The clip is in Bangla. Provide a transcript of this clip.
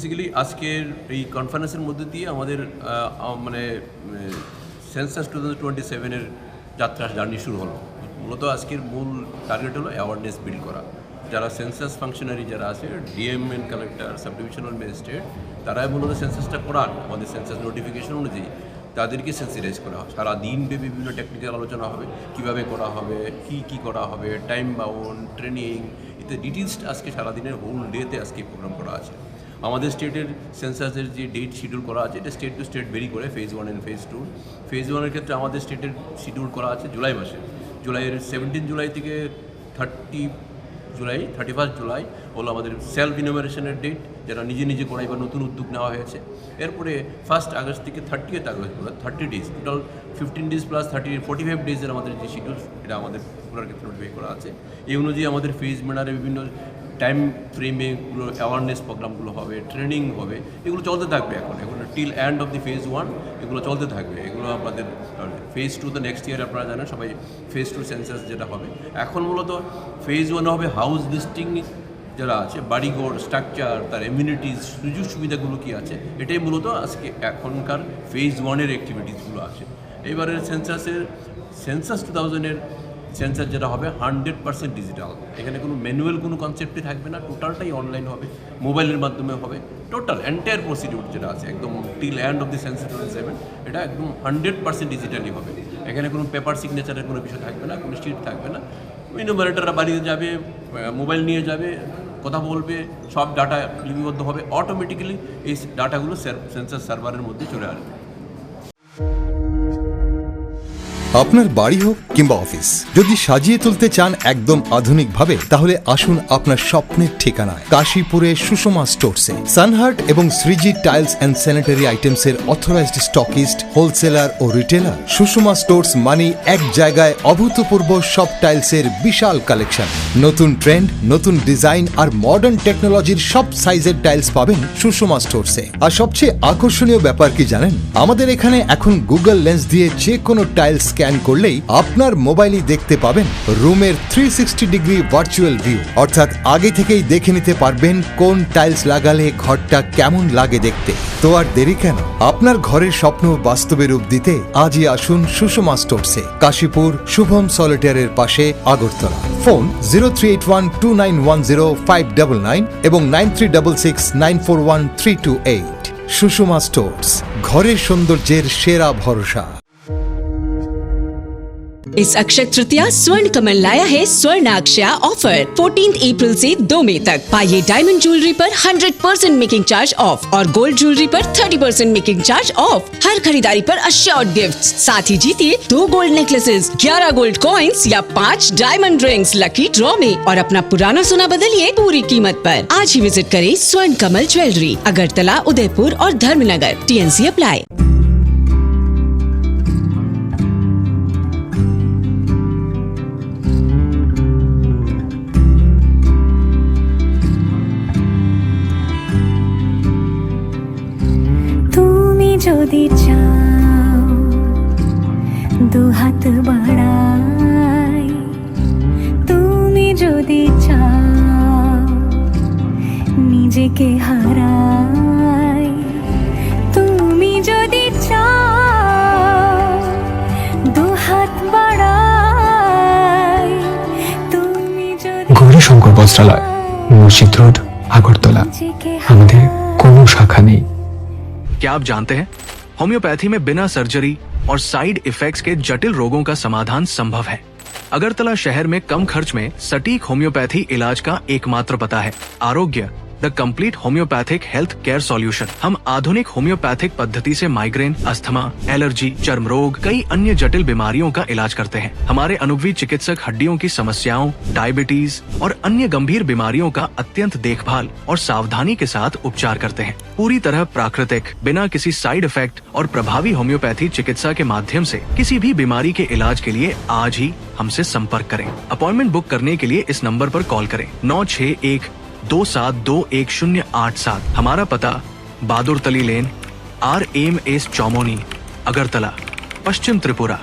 বেসিক্যালি আজকের এই কনফারেন্সের মধ্যে দিয়ে আমাদের মানে সেন্সাস 2027-এর যাত্রা জার্নি শুরু হলো। মূলত আজকের মূল টার্গেট হলো অ্যাওয়ারনেস বিল্ড করা। যারা সেন্সাস ফাংশনারি যারা আছে, DM and collector, sub divisional magistrate, তারাই মূলত সেন্সাসটা করান আমাদের সেন্সাস নোটিফিকেশন অনুযায়ী। তাদেরকে সেন্সিটাইজ করা হয়। সারা দিনব্যাপী বিভিন্ন টেকনিক্যাল আলোচনা হবে, কীভাবে করা হবে, কী করা হবে, টাইম বাউন্ড, ট্রেনিং, এতে ডিটেলস আজকে সারাদিনের হোল ডেতে আজকে প্রোগ্রাম করা আছে। আমাদের স্টেটের সেন্সাসের যে ডেট শিডিউল করা আছে, এটা স্টেট টু স্টেট ভেরি করে, ফেজ 1 অ্যান্ড ফেজ 2। ফেজ 1-এর ক্ষেত্রে আমাদের স্টেটের শিডিউল করা আছে জুলাই মাসে। জুলাইয়ের 17 জুলাই থেকে 31 জুলাই হলো আমাদের সেলফ ইনোভেশনের ডেট, যারা নিজে করাই বা নতুন উদ্যোগ নেওয়া হয়েছে। এরপরে 1 আগস্ট থেকে 30 August 30 days, total 15 days plus 45 ডেজের আমাদের যে শিডিউল, এটা আমাদের পুরার ক্ষেত্রে নোটিফাই করা আছে। এই অনুযায়ী আমাদের ফেজ ম্যানারে বিভিন্ন টাইম ফ্রেমেগুলো অ্যাওয়ারনেস প্রোগ্রামগুলো হবে, ট্রেনিং হবে, এগুলো চলতে থাকবে। এখন till end of the phase 1 এগুলো চলতে থাকবে। এগুলো আমাদের ফেজ 2 তো নেক্সট ইয়ার, আপনারা জানেন সবাই, ফেজ 2 সেন্সাস যেটা হবে। এখন মূলত ফেজ 1 হবে হাউস লিস্টিং, যারা আছে বাড়িঘর স্ট্রাকচার, তার এমিউনিটিস, সুযোগ সুবিধাগুলো কী আছে, এটাই মূলত আজকে এখনকার ফেজ 1-এর অ্যাক্টিভিটিসগুলো আছে। এবারের সেন্সাস 2000-এর সেন্সাস যেটা হবে 100% ডিজিটাল। এখানে কোনো ম্যানুয়াল কোনো কনসেপ্টই থাকবে না, টোটালটাই অনলাইন হবে, মোবাইলের মাধ্যমে হবে। টোটাল এন্টায়ার প্রসিডিউর যেটা আছে একদম till end of the census 27, এটা একদম 100% ডিজিটালি হবে। এখানে কোনো পেপার সিগনেচারের কোনো বিষয় থাকবে না, কোনো শিট থাকবে না। ইনোভেটররা বাড়িতে যাবে, মোবাইল নিয়ে যাবে, কথা বলবে, সব ডাটা লিপিবদ্ধ হবে, অটোমেটিক্যালি এই ডাটাগুলো সেন্সাস সার্ভারের মধ্যে চলে আসবে। আপনার বাড়ি হোক কিংবা অফিস, যদি সাজিয়ে তুলতে চান একদম আধুনিকভাবে, তাহলে আসুন আপনার স্বপ্নের ঠিকানায় কাশীপুরে সুষমা স্টোরসে। সানহার্ট এবং শ্রীজি টাইলস অ্যান্ড স্যানিটারি আইটেমসের অথরাইজড স্টকিস্ট, হোলসেলার ও রিটেলার। সুষমা স্টোরস মানে এক জায়গায় অভূতপূর্ব সব টাইলসের বিশাল কালেকশন। নতুন ট্রেন্ড, নতুন ডিজাইন আর মডার্ন টেকনোলজির সব সাইজের টাইলস পাবেন সুষমা স্টোরসে। আর সবচেয়ে আকর্ষণীয় ব্যাপার কি জানেন? আমাদের এখানে এখন গুগল লেন্স দিয়ে যে কোনো টাইলস স্ক্যান করলেই আপনার মোবাইলেই দেখতে পাবেন রুমের 360 ডিগ্রি ভার্চুয়াল ভিউ, অর্থাৎ আগে থেকেই দেখে নিতে পারবেন কোন টাইলস লাগালে ঘরটা কেমন লাগে দেখতে। তো আর দেরি কেন? আপনার ঘরের স্বপ্ন বাস্তবে রূপ দিতে আজই আসুন সুষমা স্টোরসে, কাশীপুর শুভম সলিটারের পাশে, আগরতলা। ফোন 03812910 এবং 9366941328। সুষমা স্টোরস, ঘরের সৌন্দর্যের সেরা ভরসা। इस अक्षय तृतीया स्वर्ण कमल लाया है स्वर्ण अक्षया ऑफर 14 अप्रैल से 2 मई तक। पाइए डायमंड ज्वेलरी पर 100% मेकिंग चार्ज ऑफ और गोल्ड ज्वेलरी पर 30% मेकिंग चार्ज ऑफ। हर खरीदारी पर अश्योर्ड गिफ्ट्स, साथ ही जीतिए 2 गोल्ड नेकलेसेस, 11 गोल्ड कॉइन्स या 5 डायमंड रिंग्स लकी ड्रॉ में, और अपना पुराना सोना बदलिए पूरी कीमत पर। आज ही विजिट करें स्वर्ण कमल ज्वेलरी, अगरतला, उदयपुर और धर्मनगर। TNC apply. যদি চাও দুহাত বাড়াই, তুমি যদি চাও নিজেকে হারাই, তুমি যদি চাও দুহাত বাড়াই, তুমি যদি গৌরী শঙ্কর বস্ত্রালয়, মসজিদ রোড, আগরতলা। আমাদের কোনো শাখা নেই। क्या आप जानते हैं होम्योपैथी में बिना सर्जरी और साइड इफेक्ट्स के जटिल रोगों का समाधान संभव है। अगरतला शहर में कम खर्च में सटीक होम्योपैथी इलाज का एकमात्र पता है आरोग्य, the complete homeopathic health care solution. हम आधुनिक होम्योपैथिक पद्धति से माइग्रेन, अस्थमा, एलर्जी, चर्म रोग, कई अन्य जटिल बीमारियों का इलाज करते हैं। हमारे अनुभवी चिकित्सक हड्डियों की समस्याओं, डायबिटीज और अन्य गंभीर बीमारियों का अत्यंत देखभाल और सावधानी के साथ उपचार करते हैं। पूरी तरह प्राकृतिक, बिना किसी साइड इफेक्ट और प्रभावी होम्योपैथी चिकित्सा के माध्यम से किसी भी बीमारी के इलाज के लिए आज ही हमसे संपर्क करें। अपॉइंटमेंट बुक करने के लिए इस नंबर पर कॉल करें 9612721087। हमारा पता बहादुर तली लेन, RMS चौमोनी, अगरतला, पश्चिम त्रिपुरा।